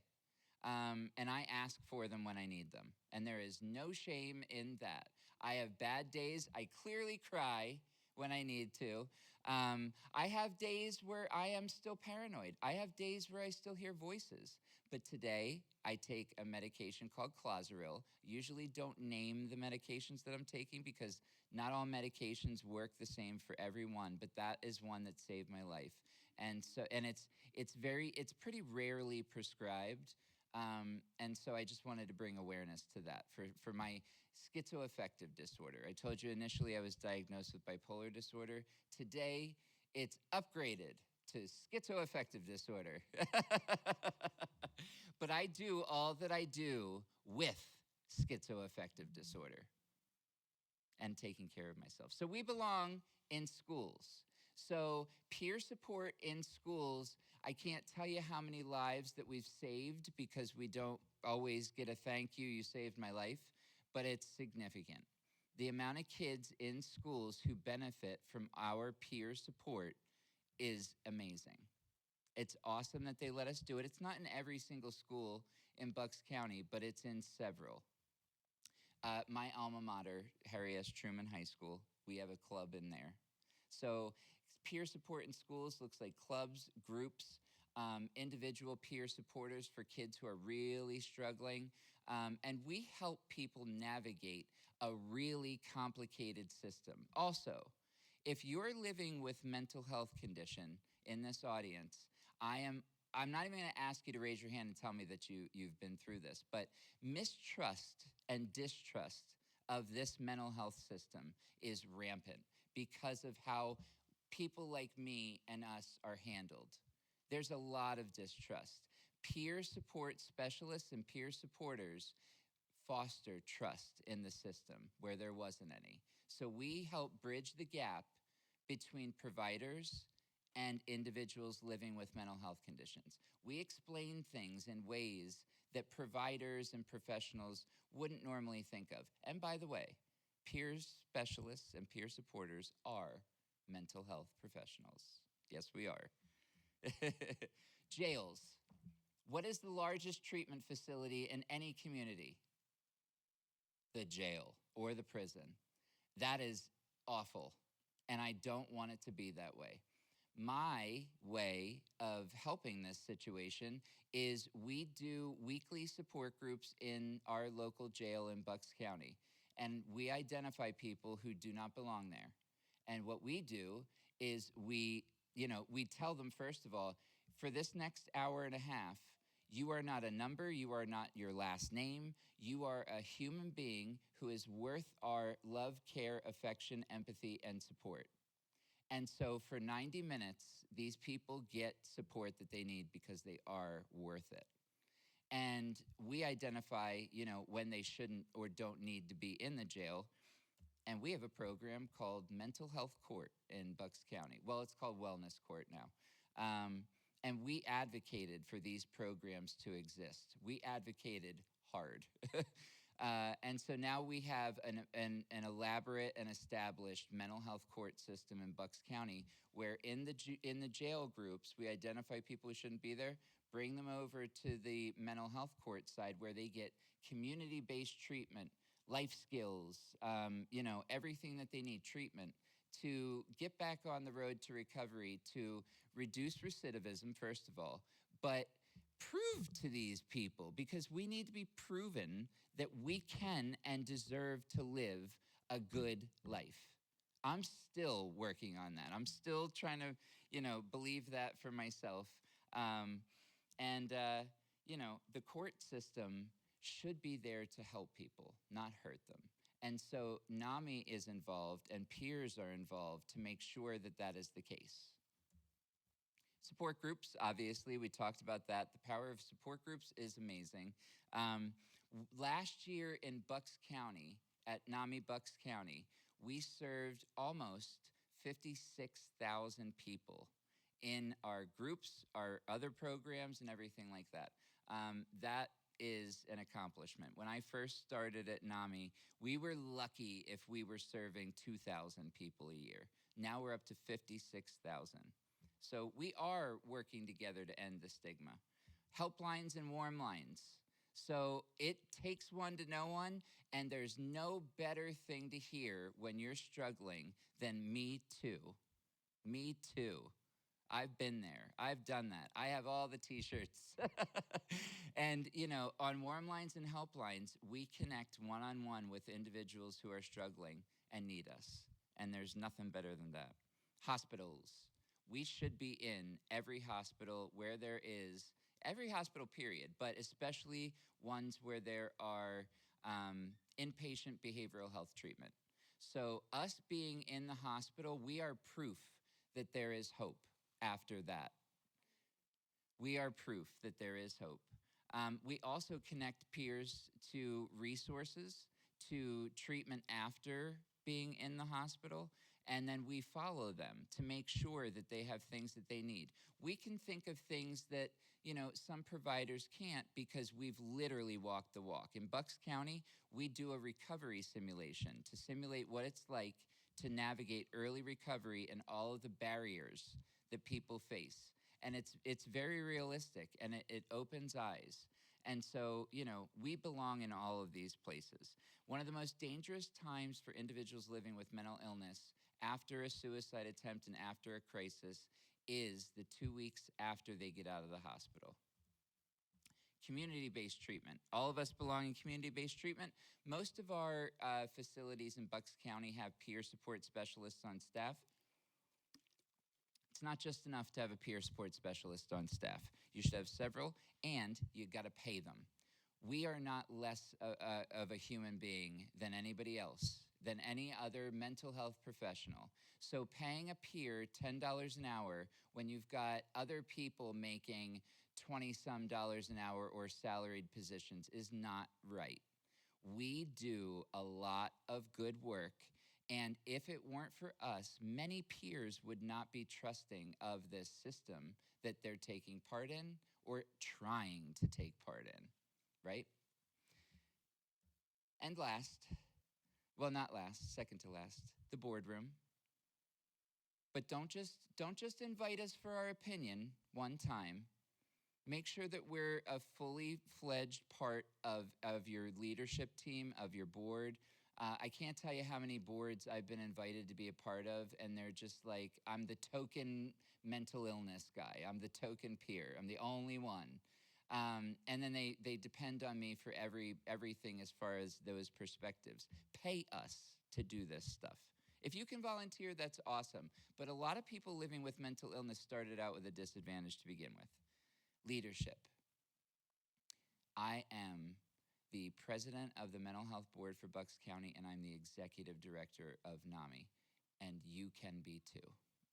And I ask for them when I need them, and there is no shame in that. I have bad days. I clearly cry when I need to. I have days where I am still paranoid. I have days where I still hear voices. But today, I take a medication called Clozaril. Usually don't name the medications that I'm taking because not all medications work the same for everyone, but that is one that saved my life. And it's pretty rarely prescribed. And so I just wanted to bring awareness to that for my schizoaffective disorder. I told you initially I was diagnosed with bipolar disorder. Today, it's upgraded to schizoaffective disorder. But I do all that I do with schizoaffective disorder and taking care of myself. So we belong in schools. So peer support in schools, I can't tell you how many lives that we've saved because we don't always get a thank you, you saved my life, but it's significant. The amount of kids in schools who benefit from our peer support is amazing. It's awesome that they let us do it. It's not in every single school in Bucks County, but it's in several. My alma mater, Harry S. Truman High School, we have a club in there. So peer support in schools looks like clubs, groups. individual peer supporters for kids who are really struggling. And we help people navigate a really complicated system. Also, if you're living with mental health condition in this audience, I am I'm not even going to ask you to raise your hand and tell me that you've been through this, but mistrust and distrust of this mental health system is rampant because of how people like me and us are handled. There's a lot of distrust. Peer support specialists and peer supporters foster trust in the system where there wasn't any. So we help bridge the gap between providers and individuals living with mental health conditions. We explain things in ways that providers and professionals wouldn't normally think of. And by the way, peer specialists and peer supporters are mental health professionals. Yes, we are. Jails. What is the largest treatment facility in any community? The jail or the prison. That is awful, and I don't want it to be that way. My way of helping this situation is we do weekly support groups in our local jail in Bucks County, and we identify people who do not belong there. And what we do is we tell them, first of all, for this next hour and a half, you are not a number, you are not your last name, you are a human being who is worth our love, care, affection, empathy, and support. And so for 90 minutes, these people get support that they need because they are worth it. And we identify, when they shouldn't or don't need to be in the jail. And we have a program called Mental Health Court in Bucks County. Well, it's called Wellness Court now. And we advocated for these programs to exist. We advocated hard. And so now we have an elaborate and established mental health court system in Bucks County where in the jail groups, we identify people who shouldn't be there, bring them over to the mental health court side where they get community-based treatment, life skills, everything that they need, treatment, to get back on the road to recovery, to reduce recidivism, first of all, but prove to these people, because we need to be proven that we can and deserve to live a good life. I'm still working on that. I'm still trying to, believe that for myself. The court system should be there to help people, not hurt them. And so NAMI is involved and peers are involved to make sure that that is the case. Support groups, obviously, we talked about that. The power of support groups is amazing. Last year in Bucks County, at NAMI Bucks County, we served almost 56,000 people in our groups, our other programs, and everything like that. That is an accomplishment. When I first started at NAMI, we were lucky if we were serving 2,000 people a year. Now we're up to 56,000. So we are working together to end the stigma. Helplines and warm lines. So it takes one to know one, and there's no better thing to hear when you're struggling than me too. Me too. I've been there. I've done that. I have all the t-shirts. And, on warm lines and helplines, we connect one-on-one with individuals who are struggling and need us. And there's nothing better than that. Hospitals. We should be in every hospital where there is, every hospital period, but especially ones where there are inpatient behavioral health treatment. So us being in the hospital, we are proof that there is hope after that. We are proof that there is hope. We also connect peers to resources, to treatment after being in the hospital, and then we follow them to make sure that they have things that they need. We can think of things that, some providers can't because we've literally walked the walk. In Bucks County, we do a recovery simulation to simulate what it's like to navigate early recovery and all of the barriers that people face. And it's very realistic, and it opens eyes. And so, we belong in all of these places. One of the most dangerous times for individuals living with mental illness after a suicide attempt and after a crisis is the 2 weeks after they get out of the hospital. Community-based treatment. All of us belong in community-based treatment. Most of our facilities in Bucks County have peer support specialists on staff. It's not just enough to have a peer support specialist on staff. You should have several, and you got to pay them. We are not less of a human being than anybody else, than any other mental health professional. So paying a peer $10 an hour when you've got other people making 20-some dollars an hour or salaried positions is not right. We do a lot of good work, and if it weren't for us, many peers would not be trusting of this system that they're taking part in or trying to take part in, right? And last, well, not last, second to last, the boardroom. But don't just invite us for our opinion one time. Make sure that we're a fully fledged part of your leadership team, of your board. I can't tell you how many boards I've been invited to be a part of, and they're just like, I'm the token mental illness guy. I'm the token peer. I'm the only one. And then they depend on me for everything as far as those perspectives. Pay us to do this stuff. If you can volunteer, that's awesome. But a lot of people living with mental illness started out with a disadvantage to begin with. Leadership. I am the president of the Mental Health Board for Bucks County, and I'm the executive director of NAMI. And you can be too.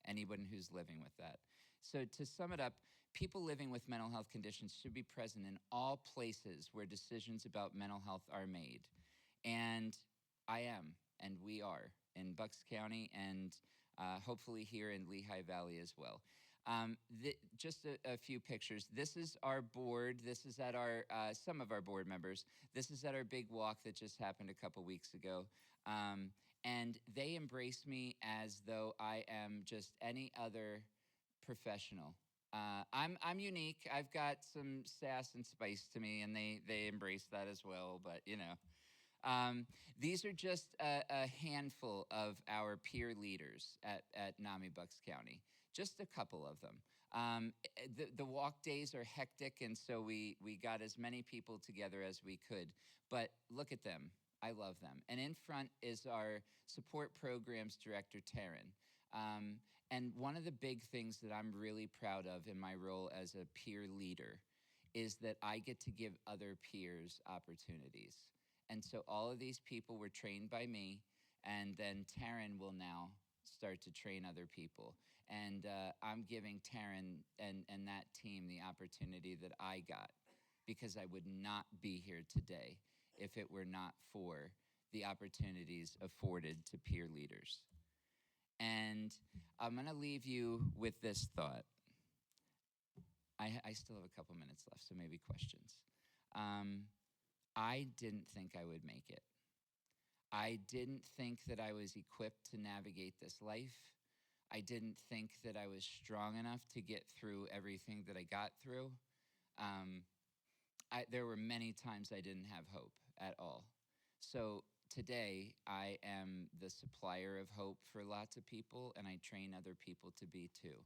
Anyone who's living with that. So to sum it up, people living with mental health conditions should be present in all places where decisions about mental health are made. And I am, and we are, in Bucks County and hopefully here in Lehigh Valley as well. Just a few pictures. This is our board. This is at our some of our board members. This is at our big walk that just happened a couple weeks ago. And they embrace me as though I am just any other professional. I'm unique. I've got some sass and spice to me, and they embrace that as well. But you know, these are just a handful of our peer leaders at NAMI Bucks County. Just a couple of them. The walk days are hectic, and so we got as many people together as we could. But look at them. I love them. And in front is our support programs director, Taryn. And one of the big things that I'm really proud of in my role as a peer leader is that I get to give other peers opportunities. And so all of these people were trained by me, and then Taryn will now start to train other people. And I'm giving Taryn and that team the opportunity that I got, because I would not be here today if it were not for the opportunities afforded to peer leaders. And I'm going to leave you with this thought. I still have a couple minutes left, so maybe questions. I didn't think I would make it. I didn't think that I was equipped to navigate this life. I didn't think that I was strong enough to get through everything that I got through. There were many times I didn't have hope at all. So today, I am the supplier of hope for lots of people, and I train other people to be too.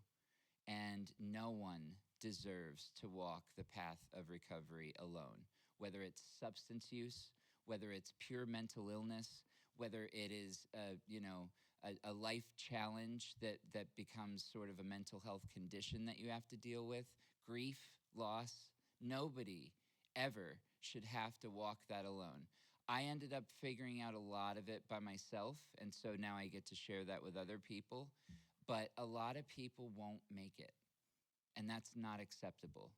And no one deserves to walk the path of recovery alone, whether it's substance use, whether it's pure mental illness, whether it is a life challenge that becomes sort of a mental health condition that you have to deal with, grief, loss. Nobody ever should have to walk that alone. I ended up figuring out a lot of it by myself, and so now I get to share that with other people. But a lot of people won't make it, and that's not acceptable.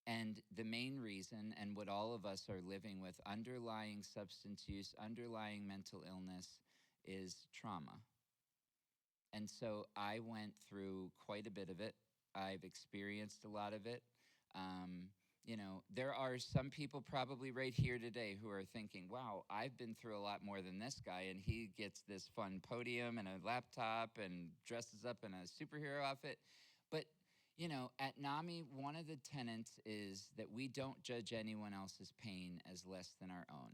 And the main reason, and what all of us are living with, underlying substance use, underlying mental illness, is trauma. And so I went through quite a bit of it. I've experienced a lot of it. There are some people probably right here today who are thinking, wow, I've been through a lot more than this guy, and he gets this fun podium and a laptop and dresses up in a superhero outfit. But at NAMI, one of the tenets is that we don't judge anyone else's pain as less than our own.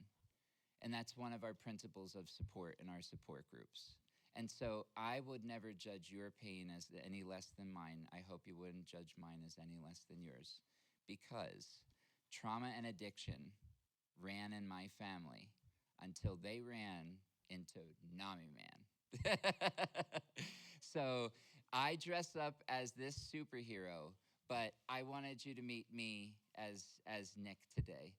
And that's one of our principles of support in our support groups. And so I would never judge your pain as any less than mine. I hope you wouldn't judge mine as any less than yours, because trauma and addiction ran in my family until they ran into NAMI Man. So I dress up as this superhero, but I wanted you to meet me as Nick today,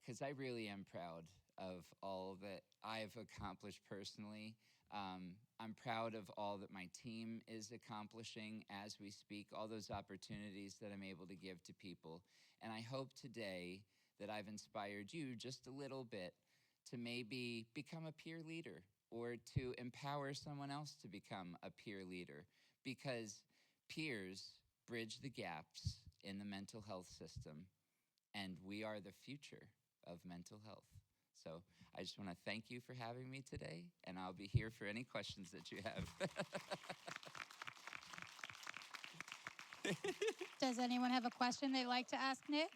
because I really am proud of all that I've accomplished personally. I'm proud of all that my team is accomplishing as we speak, all those opportunities that I'm able to give to people. And I hope today that I've inspired you just a little bit to maybe become a peer leader, or to empower someone else to become a peer leader, because peers bridge the gaps in the mental health system, and we are the future of mental health. So I just want to thank you for having me today, and I'll be here for any questions that you have. Does anyone have a question they'd like to ask Nick?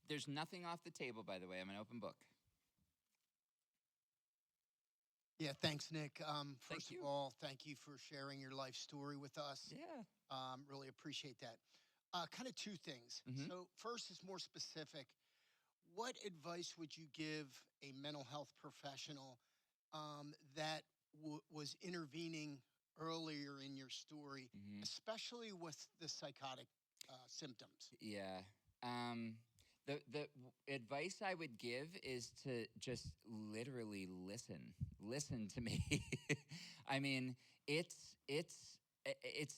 There's nothing off the table, by the way. I'm an open book. Yeah, thanks, Nick. First you. of all, thank you for sharing your life story with us. Yeah. Really appreciate that. Kind of two things. Mhm. So first is more specific. What advice would you give a mental health professional that was intervening earlier in your story, Mhm. especially with the psychotic symptoms? Yeah. The advice I would give is to just literally listen. Listen to me. I mean, it's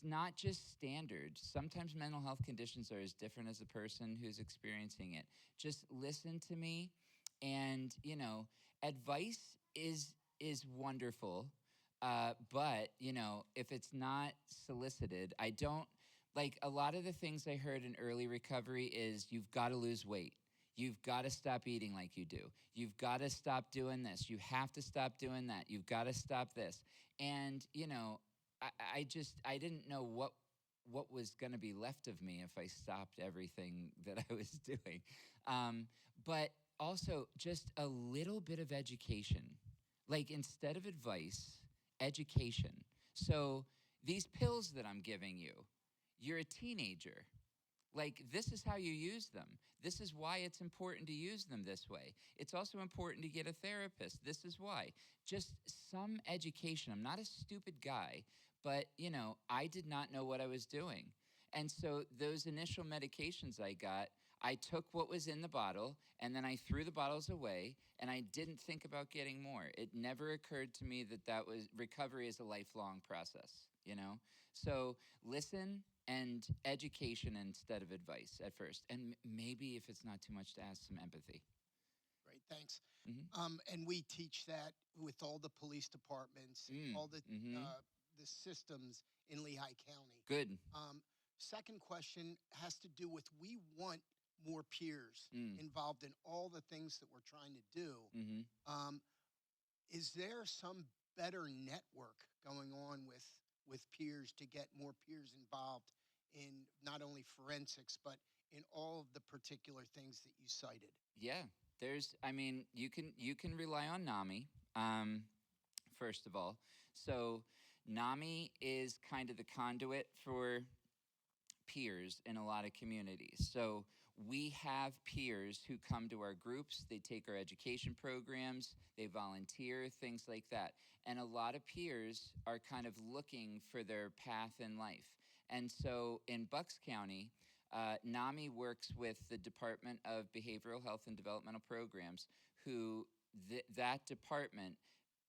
not just standard. Sometimes mental health conditions are as different as the person who's experiencing it. Just listen to me, and advice is wonderful, but if it's not solicited, I don't. Like, a lot of the things I heard in early recovery is, you've got to lose weight. You've got to stop eating like you do. You've got to stop doing this. You have to stop doing that. You've got to stop this. And, I didn't know what was going to be left of me if I stopped everything that I was doing. But also just a little bit of education. Like, instead of advice, education. So these pills that I'm giving you, you're a teenager. Like, this is how you use them. This is why it's important to use them this way. It's also important to get a therapist. This is why. Just some education. I'm not a stupid guy, but, I did not know what I was doing. And so those initial medications I got, I took what was in the bottle, and then I threw the bottles away, and I didn't think about getting more. It never occurred to me that was recovery is a lifelong process, So listen and education instead of advice at first. And maybe, if it's not too much to ask, some empathy. Great, thanks. Mm-hmm. And we teach that with all the police departments, all the systems in Lehigh County. Good. Second question has to do with, we want more peers involved in all the things that we're trying to do. Mm-hmm. Is there some better network going on with peers to get more peers involved in not only forensics, but in all of the particular things that you cited? Yeah, you can rely on NAMI, first of all. So NAMI is kind of the conduit for peers in a lot of communities. So we have peers who come to our groups, they take our education programs, they volunteer, things like that. And a lot of peers are kind of looking for their path in life. And so in Bucks County, NAMI works with the Department of Behavioral Health and Developmental Programs, who that department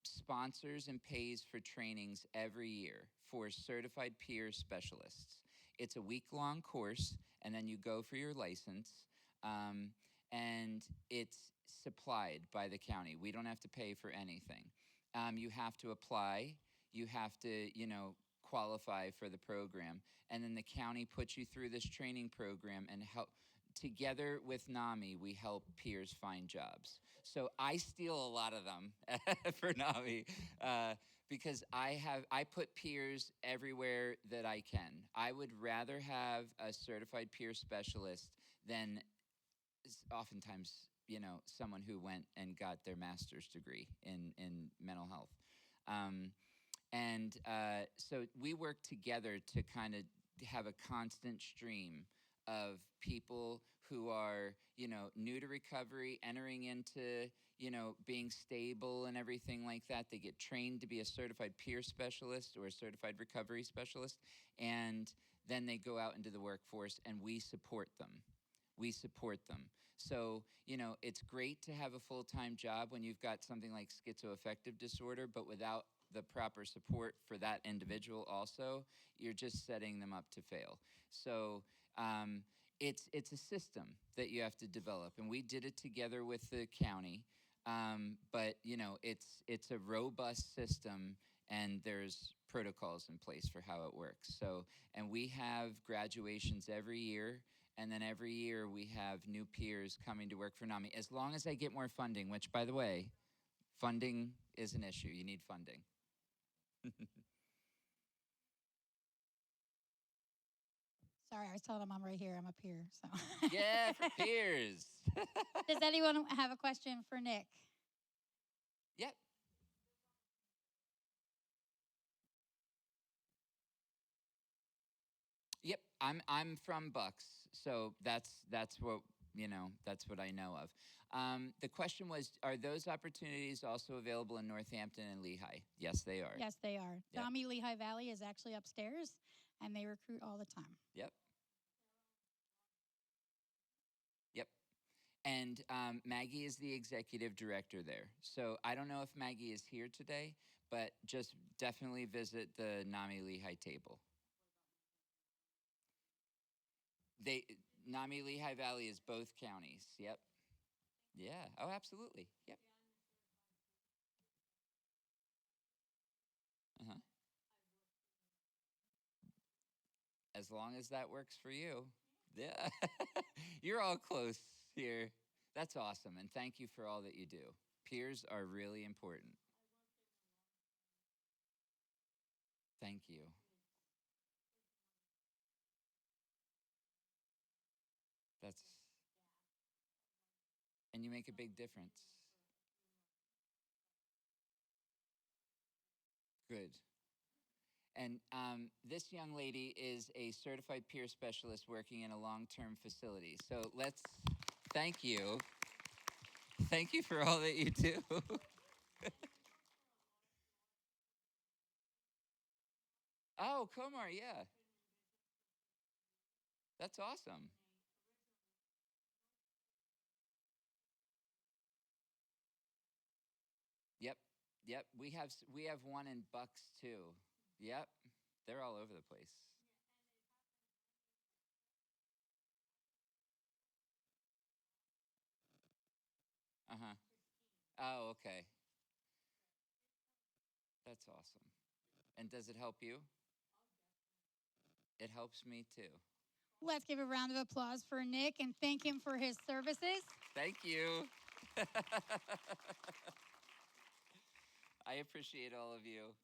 sponsors and pays for trainings every year for certified peer specialists. It's a week-long course, and then you go for your license, and it's supplied by the county. We don't have to pay for anything. You have to apply. You have to, qualify for the program. And then the county puts you through this training program and help. Together with NAMI, we help peers find jobs. So I steal a lot of them for NAMI because I put peers everywhere that I can. I would rather have a certified peer specialist than oftentimes someone who went and got their master's degree in mental health. So we work together to kind of have a constant stream of people who are, new to recovery, entering into, being stable and everything like that. They get trained to be a certified peer specialist or a certified recovery specialist. And then they go out into the workforce and we support them. So, it's great to have a full-time job when you've got something like schizoaffective disorder, but without the proper support for that individual also, you're just setting them up to fail. So it's a system that you have to develop, and we did it together with the county. But it's a robust system, and there's protocols in place for how it works. So, and we have graduations every year. And then every year we have new peers coming to work for NAMI. As long as I get more funding, which, by the way, funding is an issue. You need funding. Sorry, I told him I'm right here. I'm a peer. So. Yeah, for peers. Does anyone have a question for Nick? Yep. Yep, I'm from Bucks, so that's what that's what I know of. The question was, are those opportunities also available in Northampton and Lehigh? Yes, they are. Yes, they are. Yep. NAMI Lehigh Valley is actually upstairs, and they recruit all the time. Yep. Yep. And Maggie is the executive director there. So I don't know if Maggie is here today, but just definitely visit the NAMI Lehigh table. NAMI Lehigh Valley is both counties. Yep. Yeah. Oh, absolutely. Yep. Uh-huh. As long as that works for you. Yeah. You're all close here. That's awesome. And thank you for all that you do. Peers are really important. Thank you. And you make a big difference. Good. And this young lady is a certified peer specialist working in a long-term facility. So thank you. Thank you for all that you do. Oh, Komar, yeah. That's awesome. Yep. Yep. We have one in Bucks too. Yep. They're all over the place. Uh-huh. Oh, okay. That's awesome. And does it help you? It helps me too. Let's give a round of applause for Nick and thank him for his services. Thank you. I appreciate all of you.